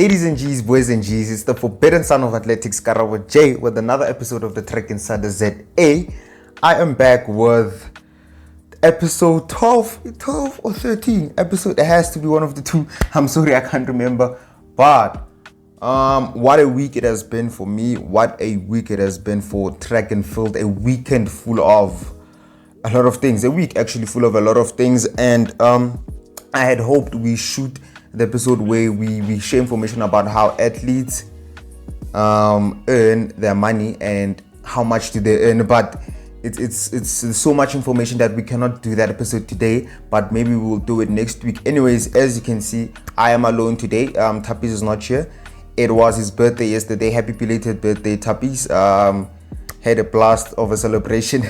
Ladies and G's, boys and G's, it's the forbidden son of athletics, KaraboJ, with another episode of the TrackInsider ZA. I am back with episode 12 or 13 episode. It has to be one of the two. I'm sorry, I can't remember. But what a week it has been for me. What a week it has been for track and field. A weekend full of a lot of things. A week actually full of a lot of things. And I had hoped we shoot the episode where we share information about how athletes earn their money and how much do they earn, but it's so much information that we cannot do that episode today, but maybe we'll do it next week. Anyways, as you can see, I am alone today. Thappies is not here. It was his birthday yesterday. Happy belated birthday, Thappies. Had a blast of a celebration.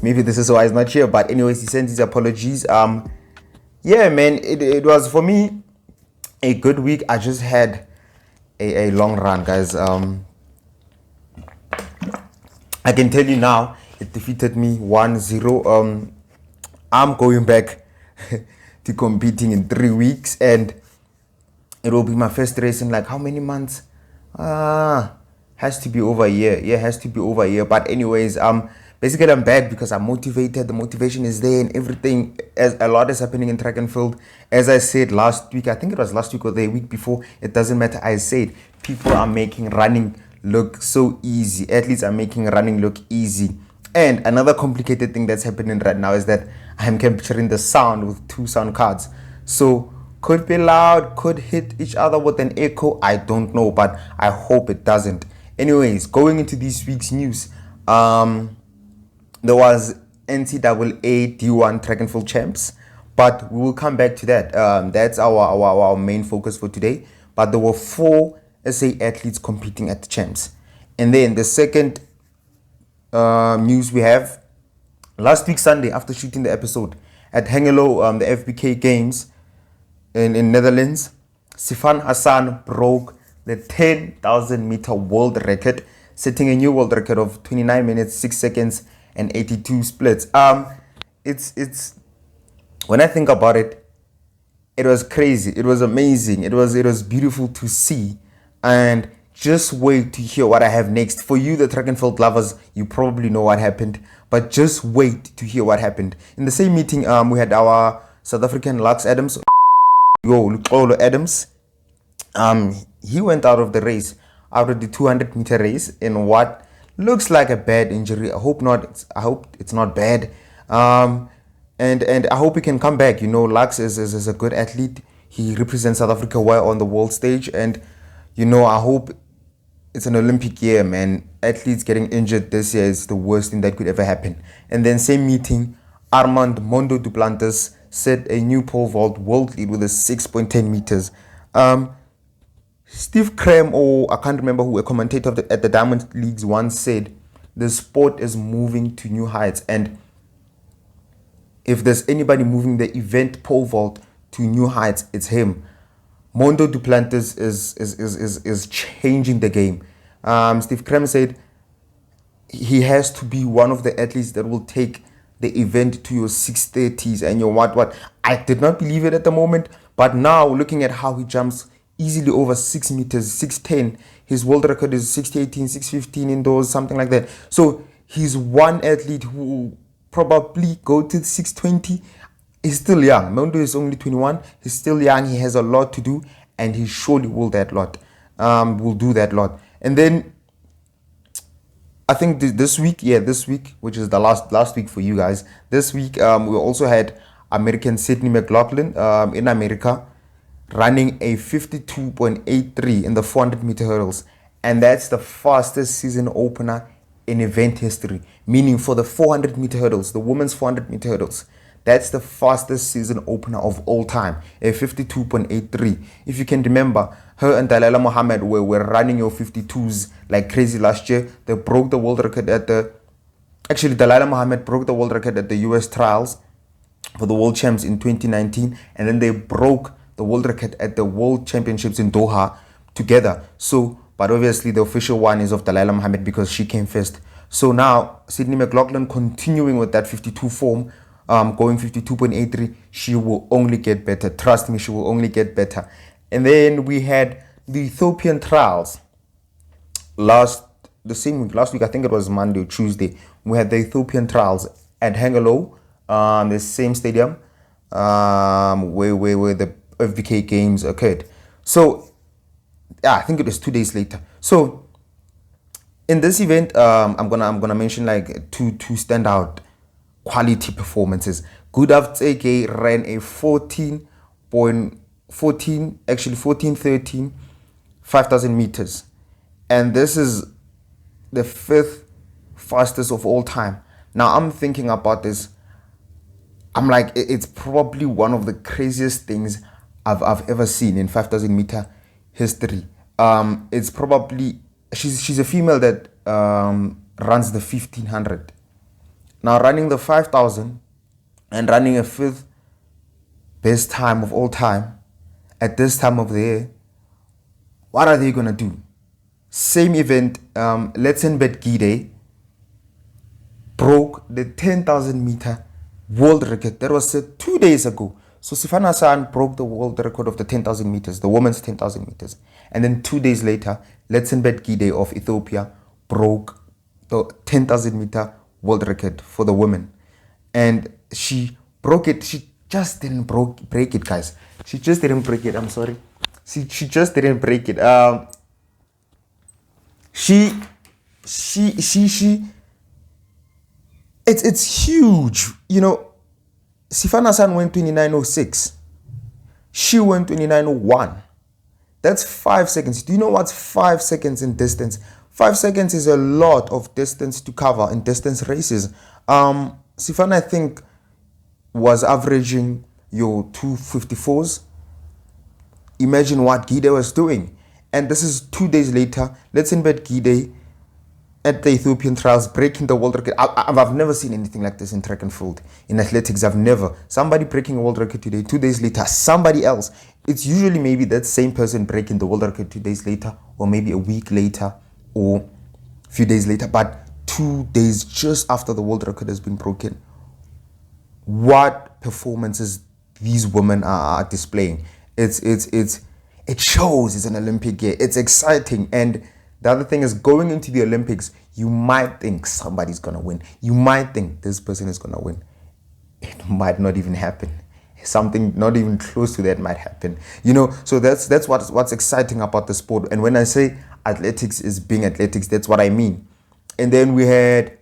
Maybe this is why he's not here, but anyways, he sends his apologies. Yeah, man, it was for me a good week. I just had a long run, guys. I can tell you now, it defeated me 1-0. I'm going back to competing in 3 weeks, and it will be my first race in like how many months? Has to be over a year. Yeah, has to be over a year. But anyways, basically I'm back because I'm motivated. The motivation is there and everything. As a lot is happening in track and field. As I said last week, I think it was last week or the week before, it doesn't matter. I said people are making running look so easy. Athletes are making running look easy. And another complicated thing that's happening right now is that I'm capturing the sound with 2 sound cards. So could be loud, could hit each other with an echo. I don't know, but I hope it doesn't. Anyways, going into this week's news, there was NCAA D1 track and field champs, but we will come back to that. That's our main focus for today. But there were 4 SA athletes competing at the champs. And then the second news we have, last week Sunday, after shooting the episode at Hengelo, the FBK Games in Netherlands, Sifan Hassan broke the 10,000 meter world record, setting a new world record of 29 minutes 6 seconds and 82 splits. It's when I think about it, it was crazy, it was amazing, it was beautiful to see. And just wait to hear what I have next. For you, the track and field lovers, you probably know what happened, but just wait to hear what happened. In the same meeting, we had our South African Letlhogonolo Adams. He went out of the race, out of the 200 meter race, in what looks like a bad injury. I hope not. I hope it's not bad. And I hope he can come back. You know, Lux is a good athlete. He represents South Africa well on the world stage, and you know, I hope it's an Olympic year, man. Athletes getting injured this year is the worst thing that could ever happen. And then same meeting, Armand Mondo Duplantis set a new pole vault world lead with a 6.10 meters. Steve Cram, or I can't remember who, a commentator at the Diamond Leagues once said, the sport is moving to new heights. And if there's anybody moving the event pole vault to new heights, it's him. Mondo Duplantis is changing the game. Steve Cram said he has to be one of the athletes that will take the event to your 630s and your what. I did not believe it at the moment, but now looking at how he jumps easily over 6 meters, 6'10", his world record is 6'18", 6'15" indoors, something like that. So he's one athlete who will probably go to 620. He's still young. Mondo is only 21. He's still young. He has a lot to do, and he surely will do that lot. And then I think this week, which is the last week for you guys. This week, we also had American Sydney McLaughlin in America running a 52.83 in the 400 meter hurdles, and that's the fastest season opener in event history. Meaning for the 400 meter hurdles, the women's 400 meter hurdles. That's the fastest season opener of all time, a 52.83. If you can remember, her and Dalilah Muhammad were running your 52s like crazy last year. They broke the world record Dalilah Muhammad broke the world record at the US trials for the world champs in 2019. And then they broke the world record at the world championships in Doha together. So, but obviously the official one is of Dalilah Muhammad because she came first. So now, Sydney McLaughlin continuing with that 52 form, going 52.83, she will only get better. Trust me, she will only get better. And then we had the Ethiopian trials the same week, last week, I think it was Monday or Tuesday, we had the Ethiopian trials at Hengelo, the same stadium where the FBK Games occurred. So, yeah, I think it was 2 days later. So, in this event, I'm gonna mention like two standout quality performances. Gudavtsege ran a 14:13 5,000 meters, and this is the 5th fastest of all time. Now I'm thinking about this. I'm like, it's probably one of the craziest things I've ever seen in 5,000 meter history. It's probably she's a female that runs the 1,500. Now running the 5,000 and running a 5th best time of all time at this time of the year. What are they gonna do? Same event, Letlhogonolo broke the 10,000 meter world record. That was 2 days ago. So Sifana San broke the world record of the 10,000 meters, the women's 10,000 meters. And then 2 days later, Letlhogonolo of Ethiopia broke the 10,000 meter world record for the women. And she broke it. She just didn't break it, guys. She just didn't break it. I'm sorry. She just didn't break it. It's huge. You know, Sifana San went 29:06. She went 29:01. That's 5 seconds. Do you know what's 5 seconds in distance? 5 seconds is a lot of distance to cover in distance races. Sifana, I think, was averaging your 2:54s. Imagine what Gide was doing. And this is 2 days later. Let's embed Gide at the Ethiopian trials, breaking the world record. I've never seen anything like this in track and field. In athletics, I've never. Somebody breaking a world record today, 2 days later, somebody else. It's usually maybe that same person breaking the world record 2 days later, or maybe a week later, or a few days later. But 2 days just after the world record has been broken. What performances these women are displaying. It shows it's an Olympic year. It's exciting. And the other thing is, going into the Olympics, you might think somebody's going to win. You might think this person is going to win. It might not even happen. Something not even close to that might happen. You know, so that's what's exciting about the sport. And when I say athletics is being athletics, that's what I mean. And then we had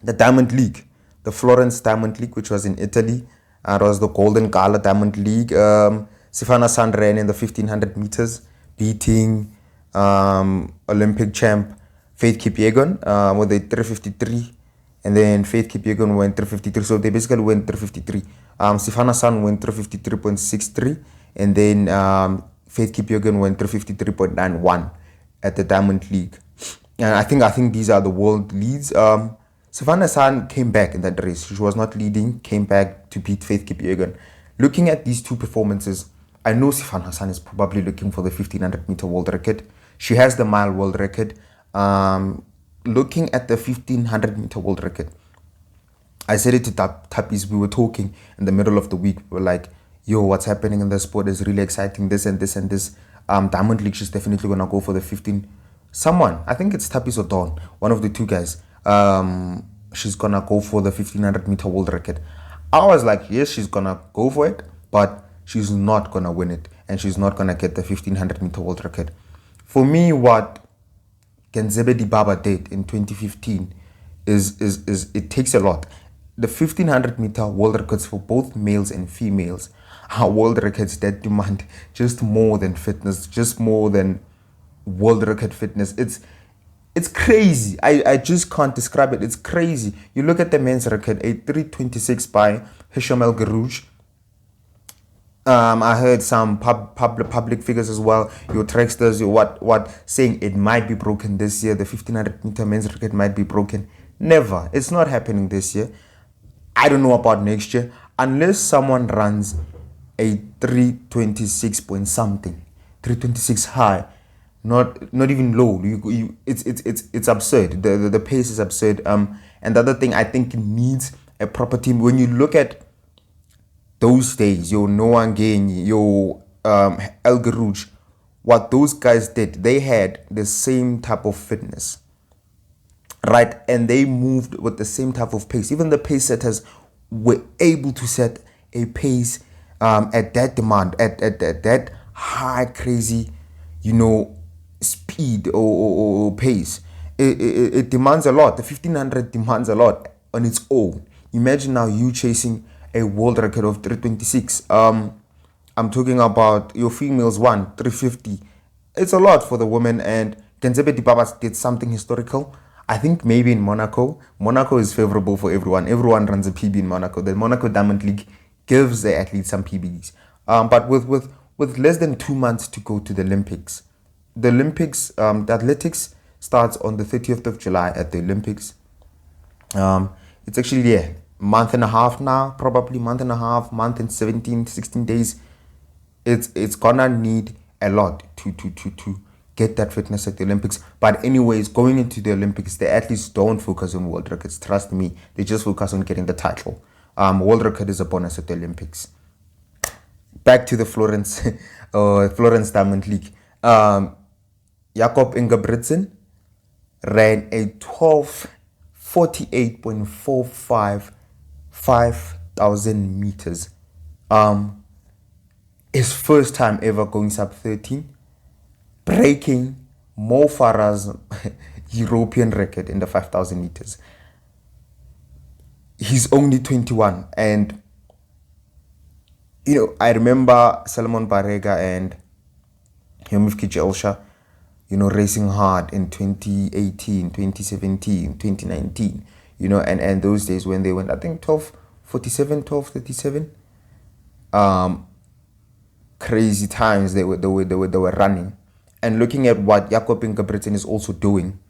the Diamond League, the Florence Diamond League, which was in Italy. It was the Golden Gala Diamond League. Sifana San ran in the 1,500 meters, beating Olympic champ Faith Kipyegon with a 3:53, and then Faith Kipyegon went 3:53. So they basically went 3:53. Sifana San went 3:53.63, and then Faith Kipyegon went 3:53.91 at the Diamond League. And I think these are the world leads. Sifana San came back in that race. She was not leading, came back to beat Faith Kipyegon. Looking at these two performances, I know Sifana San is probably looking for the 1,500 meter world record. She has the mile world record. Looking at the 1,500 meter world record, I said it to Thappies. We were talking in the middle of the week. We were like, yo, what's happening in the sport is really exciting. This and this and this. Diamond League, she's definitely going to go for the 15. Someone, I think it's Thappies or Dawn, one of the two guys. She's going to go for the 1,500 meter world record. I was like, yes, she's going to go for it, but she's not going to win it. And she's not going to get the 1,500 meter world record. For me, what Genzebe Dibaba did in 2015 is it takes a lot. The 1,500 meter world records for both males and females are world records that demand just more than fitness, just more than world record fitness. It's crazy. I just can't describe it. It's crazy. You look at the men's record, a 3:26 by Hengelo. I heard some public figures as well, your tracksters, your what saying it might be broken this year. The 1,500 meter men's record might be broken. Never. It's not happening this year. I don't know about next year, unless someone runs a 3:26 point something, 3:26 high, not even low. It's absurd. The pace is absurd. And the other thing, I think it needs a proper team. When you look at those days, your Noah Ngeni, your El Garouche, what those guys did, they had the same type of fitness, right? And they moved with the same type of pace. Even the pace setters were able to set a pace at that demand, at that high, crazy, speed or pace. It demands a lot. The 1500 demands a lot on its own. Imagine now you chasing a world record of 326. I'm talking about your females 350. It's a lot for the women, and Kenzebe Dibaba did something historical. I think maybe in Monaco. Monaco is favorable for everyone. Everyone runs a PB in Monaco. The Monaco Diamond League gives the athletes some PBs. But with less than 2 months to go to the Olympics, the athletics starts on the 30th of July at the Olympics. It's actually a month and a half now, probably month and 17, 16 days. It's gonna need a lot to get that fitness at the Olympics. But anyways, going into the Olympics, the athletes don't focus on world records. Trust me, they just focus on getting the title. World record is a bonus at the Olympics. Back to the Florence Diamond League. Jakob Ingebrigtsen ran a 12:48.45 5,000 meters. His first time ever going sub 13, breaking Mo Farah's European record in the 5,000 meters. He's only 21, and I remember Salomon Barega and Yomif Kijelsha, racing hard in 2018, 2017, 2019, and those days when they went, I think 12:47, 12:37. Crazy times they were running. And looking at what Jakob Ingebrigtsen is also doing,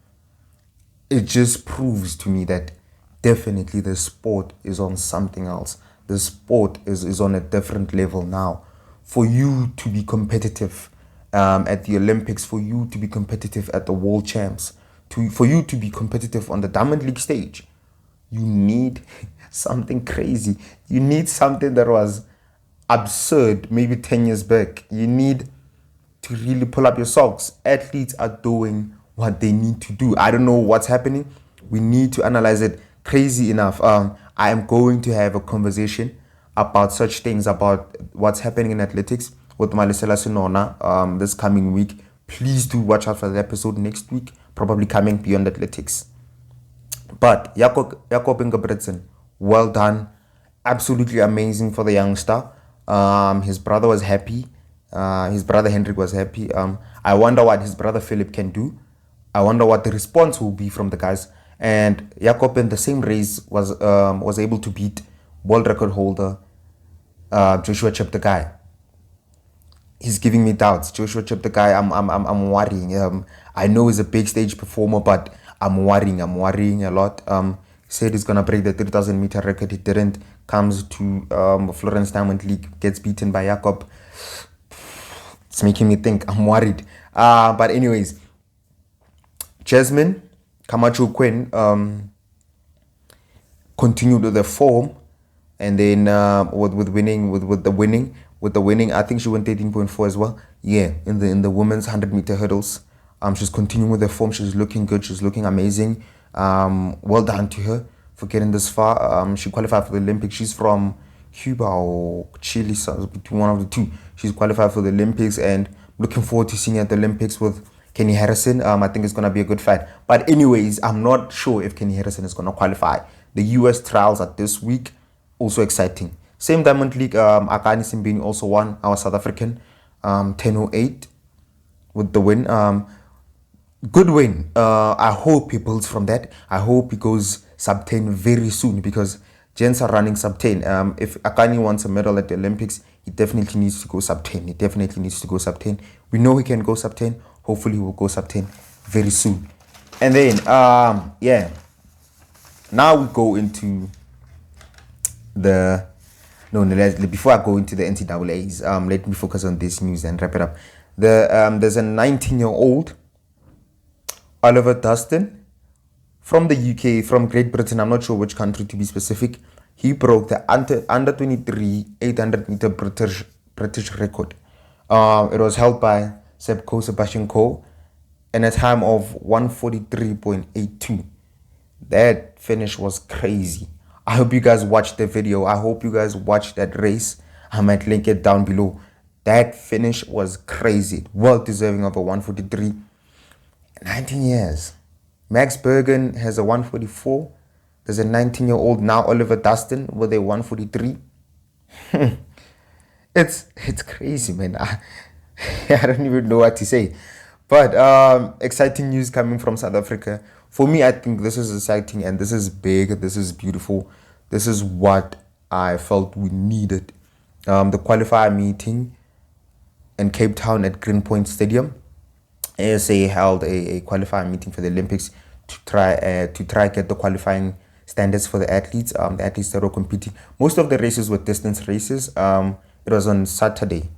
it just proves to me that definitely the sport is on something else. The sport is on a different level now. For you to be competitive at the Olympics, for you to be competitive at the World Champs, for you to be competitive on the Diamond League stage, you need something crazy. You need something that was absurd maybe 10 years back. You need to really pull up your socks. Athletes are doing what they need to do. I don't know what's happening. We need to analyze it. Crazy enough, I am going to have a conversation about such things, about what's happening in athletics with Malisela Sinona this coming week. Please do watch out for the episode next week, probably coming beyond athletics. But Jakob Ingebrigtsen, well done. Absolutely amazing for the youngster. His brother was happy. His brother Hendrik was happy. I wonder what his brother Philip can do. I wonder what the response will be from the guys. And Jakob in the same race was able to beat world record holder Joshua Cheptegei. He's giving me doubts. Joshua Cheptegei, I'm worrying. I know he's a big stage performer, but I'm worrying a lot. Said he's gonna break the 3,000 meter record. He didn't. Comes to Florence Diamond League, gets beaten by Jakob. It's making me think. I'm worried. But anyways, Jasmine Camacho Quinn continued with the form, and then with the winning, I think she went 13.4 as well. Yeah, in the women's 100 meter hurdles. She's continuing with the form. She's looking good. She's looking amazing. Well done to her for getting this far. She qualified for the Olympics. She's from Cuba or Chile, so between one of the two. She's qualified for the Olympics, and looking forward to seeing her at the Olympics with Kenny Harrison. I think it's going to be a good fight. But anyways, I'm not sure if Kenny Harrison is going to qualify. The US trials are this week. Also exciting. Same Diamond League, Akani Simbini also won, our South African, 10:08 with the win. Good win. I hope he builds from that. I hope he goes sub 10 very soon, because gents are running sub 10. If Akani wants a medal at the Olympics, he definitely needs to go sub 10. He definitely needs to go sub 10. We know he can go sub 10. Hopefully he will go sub 10 very soon. And then, yeah. Now we go into the... No, before I go into the NCAAs, let me focus on this news and wrap it up. There's a 19-year-old, Oliver Dustin, from the UK, from Great Britain. I'm not sure which country to be specific. He broke the under 23 800 meter British record. It was held by Sebastian Coe, in a time of 1:43.82. That finish was crazy. I hope you guys watched the video. I hope you guys watched that race. I might link it down below. That finish was crazy. Well deserving of a 1:43. 19 years. Max Bergen has a 1:44. There's a 19-year-old now, Oliver Dustin, with a 1:43. It's crazy, man. I don't even know what to say. But exciting news coming from South Africa. For me, I think this is exciting and this is big. This is beautiful. This is what I felt we needed. The qualifier meeting in Cape Town at Greenpoint Stadium. ASA held a qualifier meeting for the Olympics to try get the qualifying standards for the athletes. The athletes that were competing. Most of the races were distance races. It was on Saturday.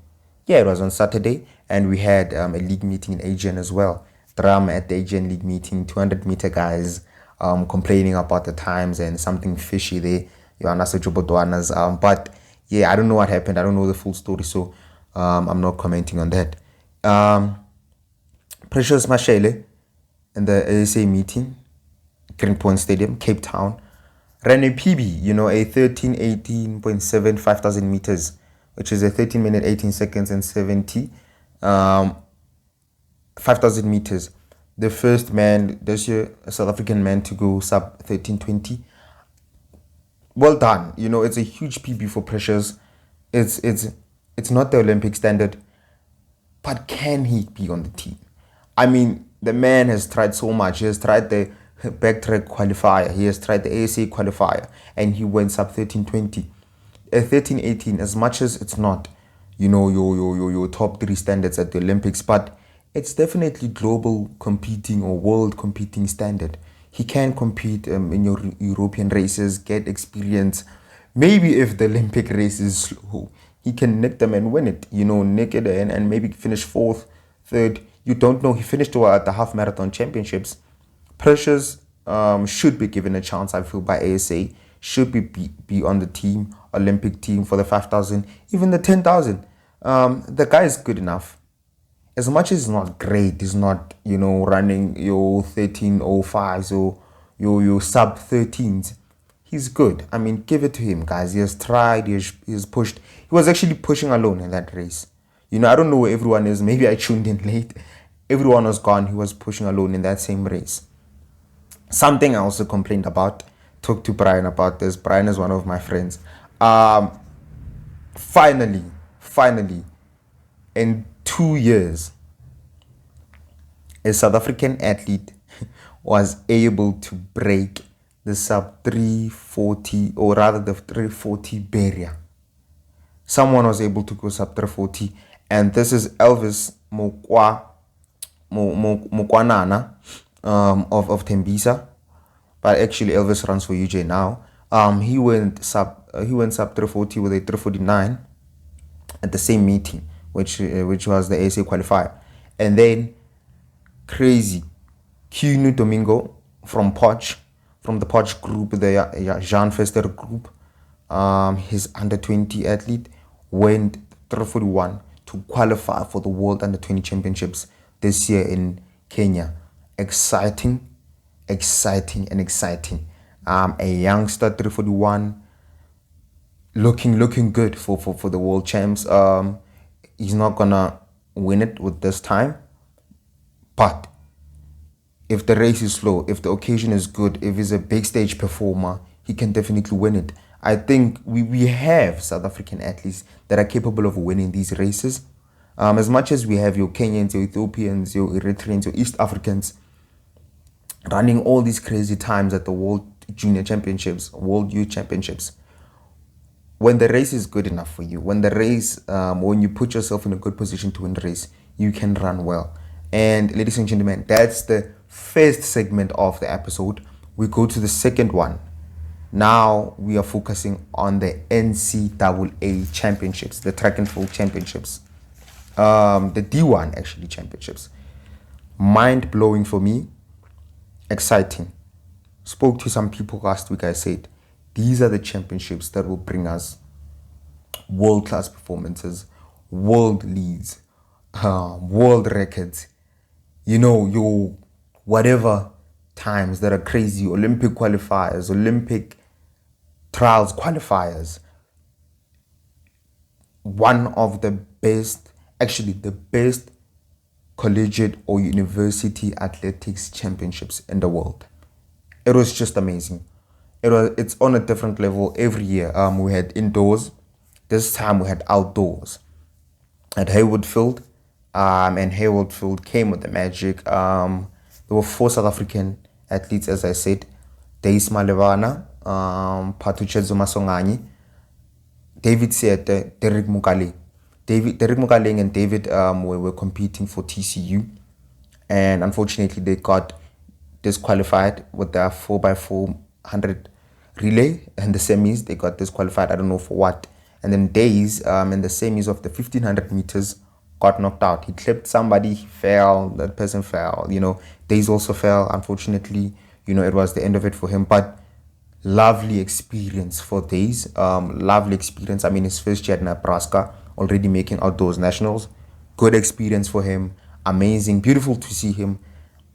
Yeah, it was on Saturday, and we had a league meeting in Asian as well. Drama at the Asian league meeting, 200-meter guys complaining about the times and something fishy there. But yeah, I don't know what happened. I don't know the full story, so I'm not commenting on that. Precious Mashele in the ASA meeting, Greenpoint Stadium, Cape Town, ran a PB, a 13:18.7 5,000 meters, which is a 13 minute 18 seconds and 70 5,000 meters. The first man this year, a South African man, to go sub 13:20. Well done. It's a huge PB for Precious. It's not the Olympic standard, but can he be on the team? I mean, the man has tried so much. He has tried the backtrack qualifier. He has tried the ASA qualifier, and he went sub 13:20. 13:18, as much as it's not, your top 3 standards at the Olympics, but it's definitely global competing or world competing standard. He can compete in your European races, get experience. Maybe if the Olympic race is slow, he can nick them and win it. Nick it and maybe finish 4th, 3rd. You don't know. He finished at the half marathon championships. Precious should be given a chance, I feel, by ASA. Should be on the team, Olympic team for the 5,000, even the 10,000. The guy is good enough. As much as he's not great, he's not, running your 13:05s or your sub 13s. He's good. I mean, give it to him, guys. He has tried, he has pushed. He was actually pushing alone in that race. I don't know where everyone is. Maybe I tuned in late. Everyone was gone. He was pushing alone in that same race. Something I also complained about. Talked to Brian about this. Brian is one of my friends. Finally, in 2 years, a South African athlete was able to break the sub 340, or rather the 340 barrier. Someone was able to go sub 340, and this is Elvis Mokwanana of Tembisa. But actually, Elvis runs for UJ now. He went sub 340 with a 349 at the same meeting, which was the ASA qualifier. And then crazy Kinu Domingo from the Poch group, the Jean Fester group, his under 20 athlete, went 341 to qualify for the World Under 20 Championships this year in Kenya. Exciting. A youngster, 341, looking good for the world champs. He's not gonna win it with this time, but if the race is slow, if the occasion is good, if he's a big stage performer, he can definitely win it. I think we have South African athletes that are capable of winning these races. As much as we have your Kenyans, your Ethiopians, your Eritreans, your East Africans running all these crazy times at the World Junior Championships, World Youth Championships. When the race is good enough for you, when you put yourself in a good position to win the race, you can run well. And ladies and gentlemen, that's the first segment of the episode. We go to the second one. Now we are focusing on the NCAA championships, the track and field championships, the D1 actually championships. Mind blowing for me. Exciting. Spoke to some people last week. I said, these are the championships that will bring us world-class performances, world leads, world records, your whatever times that are crazy, Olympic qualifiers, Olympic trials qualifiers. One of the best, actually the best collegiate or university athletics championships in the world. It was just amazing. It's on a different level every year. We had indoors. This time we had outdoors at Hayward Field. And Hayward Field came with the magic. There were 4 South African athletes, as I said. Deis Malevana, Patuchezo Masongani, David Siete, Derek Mukale. Derek Mukale and David were competing for TCU, and unfortunately they got disqualified with their 4x400 relay in the semis. They got disqualified, I don't know for what. And then Days in the semis of the 1500 meters got knocked out. He clipped somebody, he fell, that person fell. Days also fell, unfortunately. It was the end of it for him. But lovely experience for Days. Lovely experience. I mean, his first year at Nebraska, already making outdoors nationals. Good experience for him. Amazing. Beautiful to see him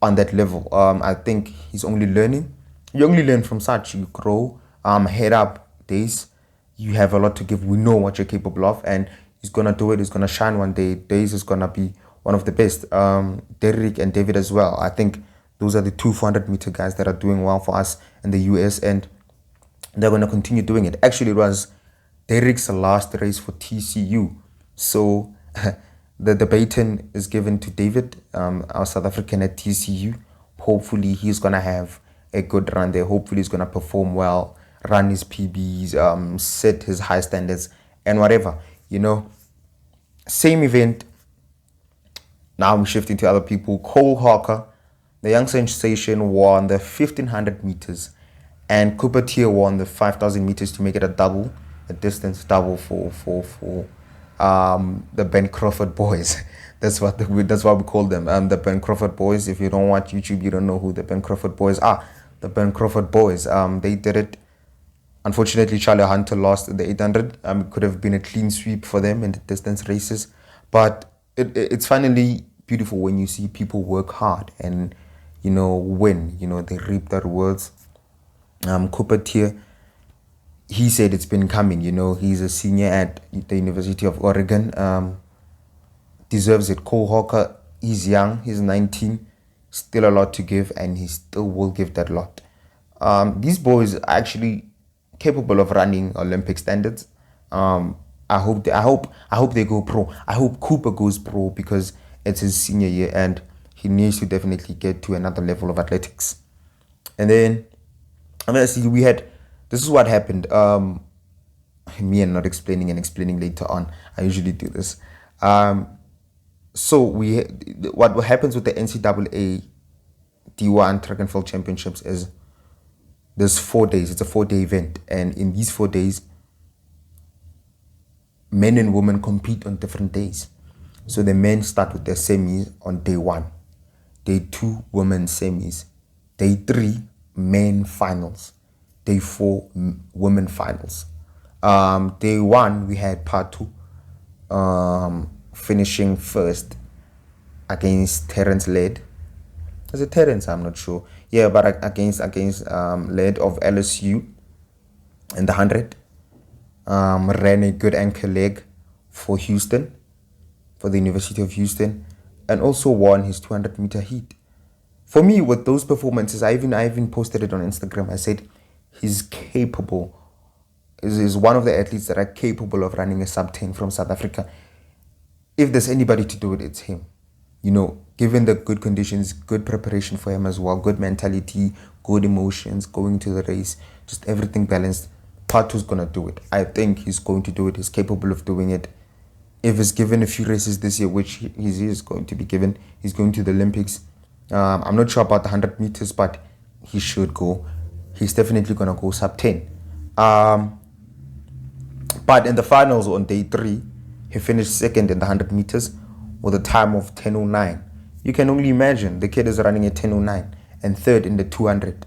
on that level. I think he's only learning. You only learn from such. You grow. Head up, Days. You have a lot to give. We know what you're capable of, and he's gonna do it. He's gonna shine one day. Days is gonna be one of the best. Derek and David as well. I think those are the 2 400-meter guys that are doing well for us in the US, and they're gonna continue doing it. Actually, it was Derek's last race for TCU, so the baton is given to David, our South African at TCU. Hopefully, he's gonna have a good run there. Hopefully, he's gonna perform well, run his PBs, set his high standards, and whatever. Same event. Now I'm shifting to other people. Cole Hawker, the young sensation, won the 1500 meters, and Cooper Tier won the 5000 meters to make it a distance double for the Ben Crawford boys. That's what we call them. The Ben Crawford boys. If you don't watch YouTube, you don't know who the Ben Crawford boys are. The Ben Crawford boys. They did it. Unfortunately, Charlie Hunter lost the 800. It could have been a clean sweep for them in the distance races, but it's finally beautiful when you see people work hard and win. They reap the rewards. Cooper Tier, he said it's been coming. He's a senior at the University of Oregon. Deserves it. Cole Hawker, he's young. He's 19. Still a lot to give, and he still will give that lot. These boys are actually capable of running Olympic standards. I hope they go pro. I hope Cooper goes pro because it's his senior year and he needs to definitely get to another level of athletics. And then this is what happened. Me and not explaining and explaining later on. I usually do this. So what happens with the NCAA D1 track and field championships is there's 4 days. It's a 4-day event, and in these 4 days, men and women compete on different days. So the men start with their semis on day 1, day 2 women semis, day 3 men finals, day 4 women finals. Day 1 we had Patu finishing first against Terence Led. Is it Terence? I'm not sure. Yeah, but against Led of LSU in the 100. Ran a good anchor leg for Houston, for the University of Houston, and also won his 200-meter heat. For me, with those performances, I even posted it on Instagram. I said he's capable. Is one of the athletes that are capable of running a sub-10 from South Africa. If there's anybody to do it, it's him. Given the good conditions, good preparation for him as well, good mentality, good emotions, going to the race, just everything balanced. Patu's going to do it. I think he's going to do it. He's capable of doing it. If he's given a few races this year, which he is going to be given, he's going to the Olympics. I'm not sure about the 100 meters, but he should go. He's definitely going to go sub-10. But in the finals on day 3, he finished second in the 100 meters with a time of 10:09. You can only imagine the kid is running at 10:09, and third in the 200.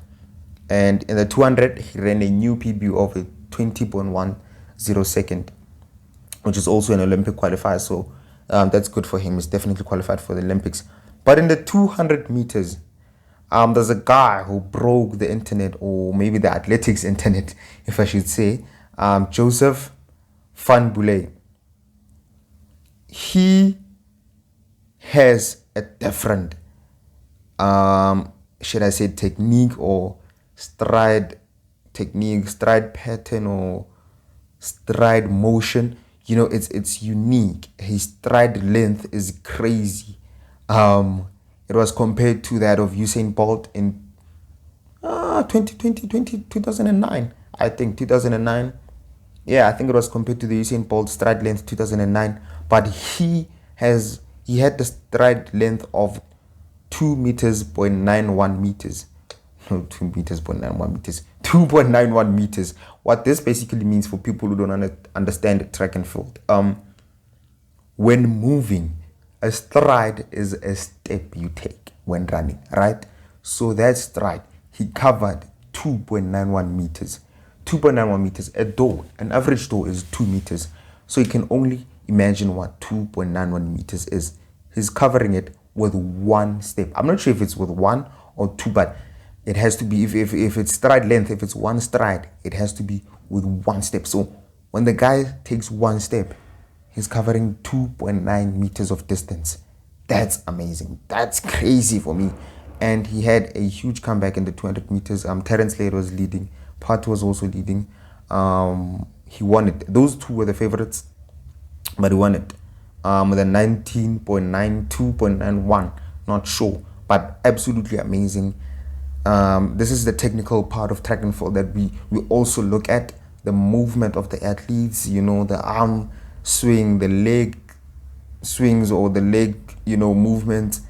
And in the 200, he ran a new PB of a 20.10 second, which is also an Olympic qualifier. So That's good for him. He's definitely qualified for the Olympics. But in the 200 meters, there's a guy who broke the internet, or maybe the athletics internet, if I should say, Joseph Van Boulay. He has a different, should I say, technique or stride pattern or stride motion. You know, it's unique. His stride length is crazy. It was compared to that of Usain Bolt in 2009. I think 2009. Yeah, I think it was compared to the Usain Bolt stride length 2009. But he had the stride length of 2.91 meters. No, 2.91 meters. 2.91 meters. What this basically means for people who don't understand track and field. When moving, a stride is a step you take when running, right? So that stride, he covered 2.91 meters. 2.91 meters. An average door is 2 meters. So you can only imagine what 2.91 meters is. He's covering it with one step. I'm not sure if it's with one or two, but it has to be, if it's stride length, if it's one stride, it has to be with one step. So when the guy takes one step, he's covering 2.9 meters of distance. That's amazing. That's crazy for me. And he had a huge comeback in the 200 meters. Terence Slade was leading. Pat was also leading. He won it. Those two were the favorites, but he won it with a 19.92.91. Not sure, but absolutely amazing. This is the technical part of track and field that we also look at. The movement of the athletes, you know, the arm swing, the leg swings, or the leg, you know, movement.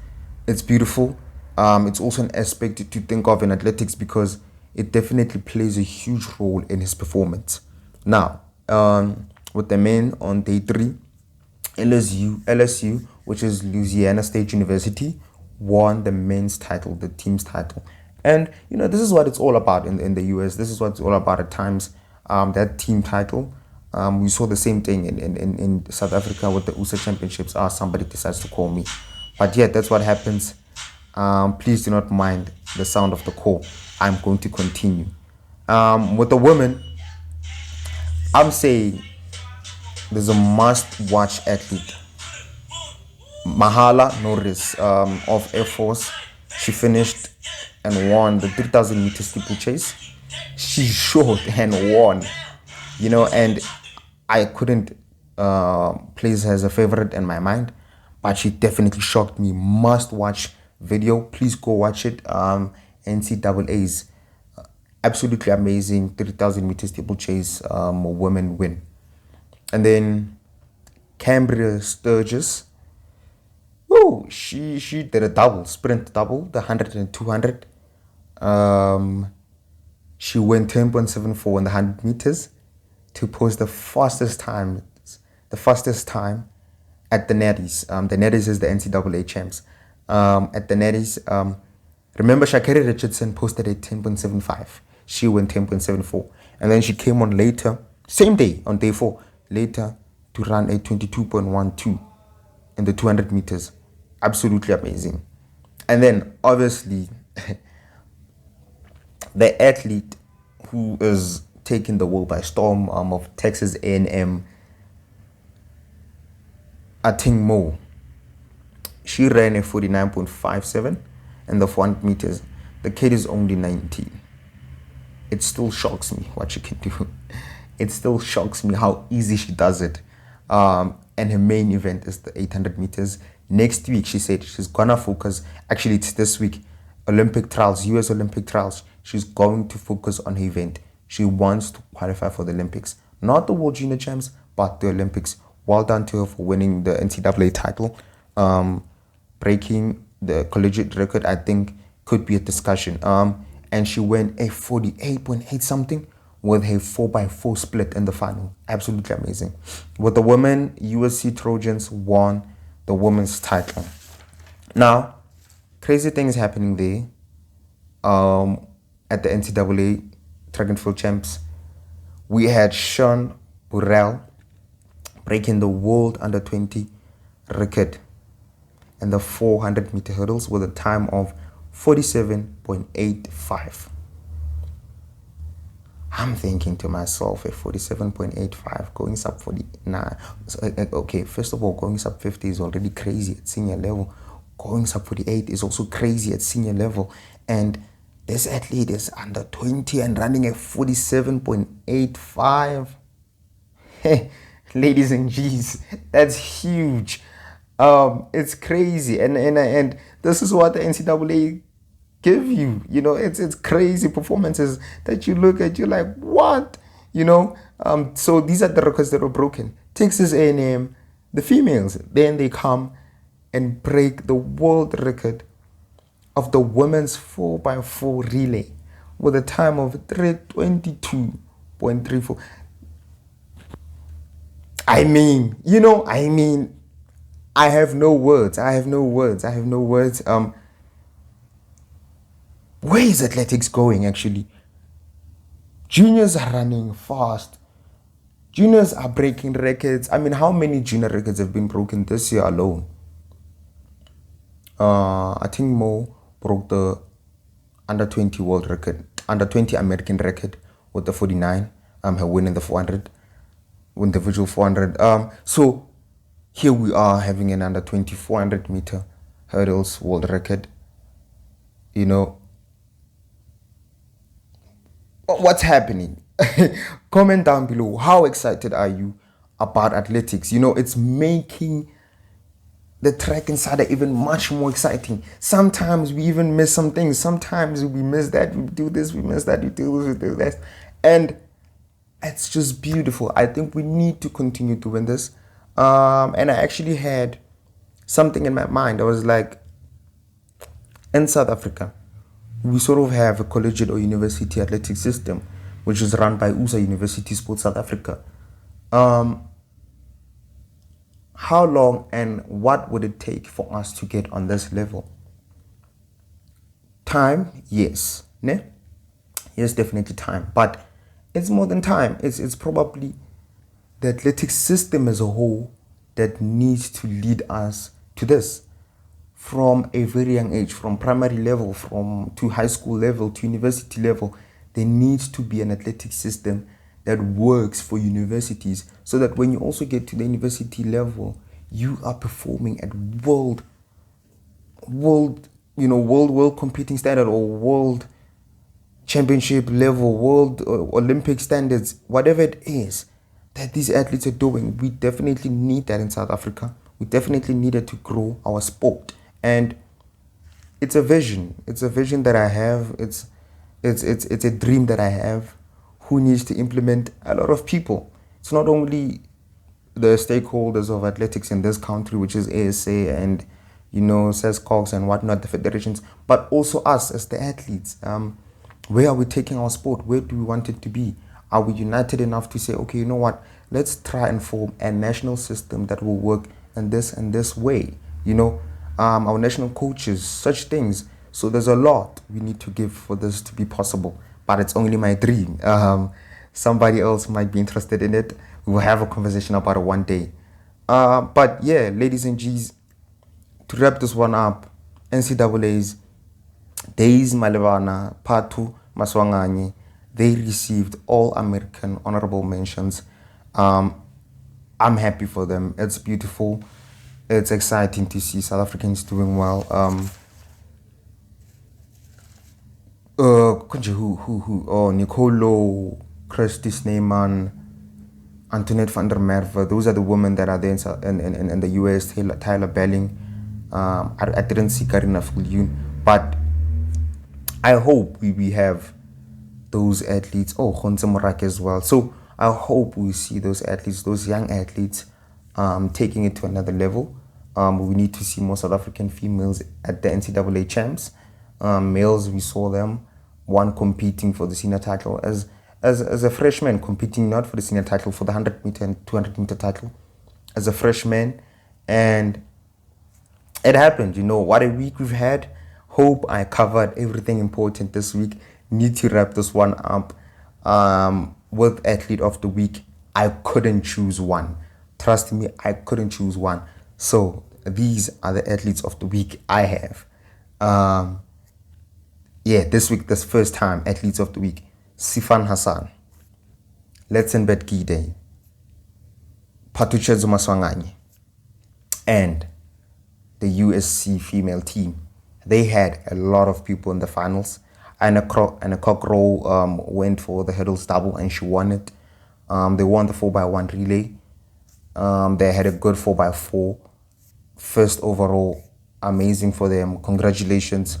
It's beautiful. It's also an aspect to think of in athletics because it definitely plays a huge role in his performance. Now, with the men on day 3, LSU, which is Louisiana State University, won the men's title, the team's title. And, you know, this is what it's all about in the US. This is what it's all about at times, that team title. We saw the same thing in South Africa with the USA Championships. Somebody decides to call me. But yeah, that's what happens. Please do not mind the sound of the call. I'm going to continue. With the women, I'm saying there's a must-watch athlete. Mahala Norris of Air Force. She finished and won the 3,000 meter steeplechase. She showed and won, you know, and I couldn't place her as a favorite in my mind, but she definitely shocked me. Must watch video. Please go watch it. NCAA's absolutely amazing 3,000 meter steeplechase women win. And then Cambria Sturgis. Oh, she did a double, sprint double, the 100 and 200. She went 10.74 in the 100 meters to post the fastest time at the Natties. The Natties is the NCAA champs. At the Natties, remember Sha'Carri Richardson posted a 10.75. She went 10.74. And then she came on later, same day, on day 4, later to run a 22.12 in the 200 meters. Absolutely amazing. And then, obviously, the athlete who is taking the world by storm of Texas A&M, Ating Mo. She ran a 49.57 in the 400 meters. The kid is only 19. It still shocks me what she can do. It still shocks me how easy she does it. And her main event is the 800 meters. Next week, she said she's gonna focus. Actually, it's this week. Olympic trials, US Olympic trials. She's going to focus on her event. She wants to qualify for the Olympics. Not the World Junior Champs, but the Olympics. Well done to her for winning the NCAA title. Breaking the collegiate record, I think, could be a discussion. And she went a 48.8 something with her 4x4 split in the final. Absolutely amazing. With the women, USC Trojans won the women's title. Now, crazy things happening there. At the NCAA track and field champs, we had Sean Burrell breaking the world under 20 record in the 400 meter hurdles with a time of 47.85. I'm thinking to myself, at 47.85, going sub 49. Okay, first of all, going sub 50 is already crazy at senior level. Going sub 48 is also crazy at senior level. And this athlete is under 20 and running at 47.85. Hey, ladies and G's, that's huge. It's crazy. And this is what the NCAA give you. You know, it's crazy performances that you look at, you're like, what? You know, so these are the records that were broken. Texas A&M, the females, then they come and break the world record of the women's 4x4 relay with a time of 3:22.34. I mean, I have no words. Where is athletics going, actually? Juniors are running fast. Juniors are breaking records. I mean, how many junior records have been broken this year alone? I think Mo broke the under 20 world record, under 20 American record with the 49. Her win in the 400, individual 400. So here we are having an under 20 400 meter hurdles world record. You know, what's happening? Comment down below. How excited are you about athletics? You know, it's making the TrackInsider even much more exciting. Sometimes we even miss some things. Sometimes we miss that, we do this, we miss that, we do this, we do that. And it's just beautiful. I think we need to continue doing this. And I actually had something in my mind. I was like, in South Africa, we sort of have a collegiate or university athletic system, which is run by USA University Sports South Africa. How long and what would it take for us to get on this level? Time, yes. Ne? Yes, definitely time. But it's more than time. It's probably the athletic system as a whole that needs to lead us to this. From a very young age, from primary level, to high school level, to university level, there needs to be an athletic system that works for universities, so that when you also get to the university level, you are performing at world competing standard, or world championship level, world Olympic standards, whatever it is that these athletes are doing. We definitely need that in South Africa. We definitely needed to grow our sport. And it's a vision. It's a vision that I have. It's a dream that I have. Who needs to implement? A lot of people. It's not only the stakeholders of athletics in this country, which is ASA and SESCOX and whatnot, the federations, but also us as the athletes. Where are we taking our sport? Where do we want it to be? Are we united enough to say, okay, you know what? Let's try and form a national system that will work in this way. Our national coaches, such things. So there's a lot we need to give for this to be possible. But it's only my dream. Somebody else might be interested in it. We will have a conversation about it one day. But yeah, ladies and G's, to wrap this one up, NCAA's Days Malevana, Patu Maswanganye, they received all American honorable mentions. I'm happy for them. It's beautiful. It's exciting to see South Africans doing well. Nicolo, Christy Sneeman, Antoinette van der Merwe. Those are the women that are there in the US. Tyler Belling. I didn't see Karina Fulyoon, but I hope we have those athletes. Khonze Morak as well. So I hope we see those athletes, those young athletes, taking it to another level. We need to see more South African females at the NCAA champs. Males, we saw them, one competing for the senior title as a freshman, competing not for the senior title, for the 100 meter and 200 meter title as a freshman. And it happened. What a week we've had. Hope I covered everything important this week. Need to wrap this one up with athlete of the week. I couldn't choose one. Trust me, I couldn't choose one. So these are the athletes of the week I have. This week, this first time, athletes of the week: Sifan Hassan, Letsenbet Gide, Patuchezo Maswanganyi, and the USC female team. They had a lot of people in the finals. Anna Cockrow went for the hurdles double and she won it. They won the 4x1 relay. They had a good 4x4. First overall, amazing for them. Congratulations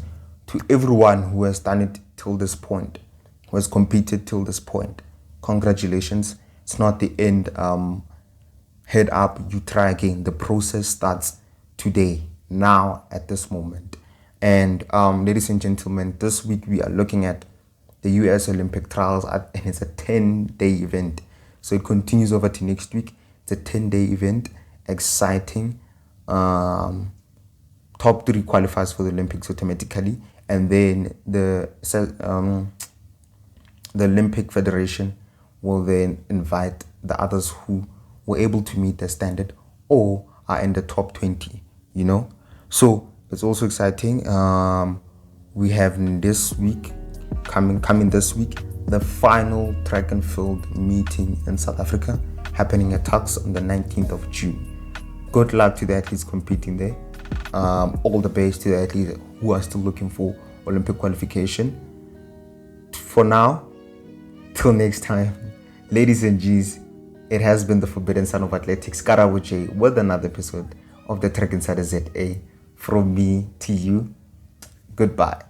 to everyone who has done it till this point, who has competed till this point. Congratulations. It's not the end. Head up, you try again. The process starts today, now, at this moment. And ladies and gentlemen, this week we are looking at the US Olympic trials, and it's a 10-day event. So it continues over to next week. It's a 10-day event. Exciting. Top 3 qualifies for the Olympics automatically, and then the Olympic Federation will then invite the others who were able to meet the standard or are in the top 20, So it's also exciting. We have this week, coming this week, the final track and field meeting in South Africa, happening at Tuks on the 19th of June. Good luck to the athletes competing there. All the best to the athletes who are still looking for Olympic qualification. For now, till next time, ladies and G's, it has been the Forbidden Son of Athletics, KaraboJ, with another episode of the TrackInsider ZA. From me to you, goodbye.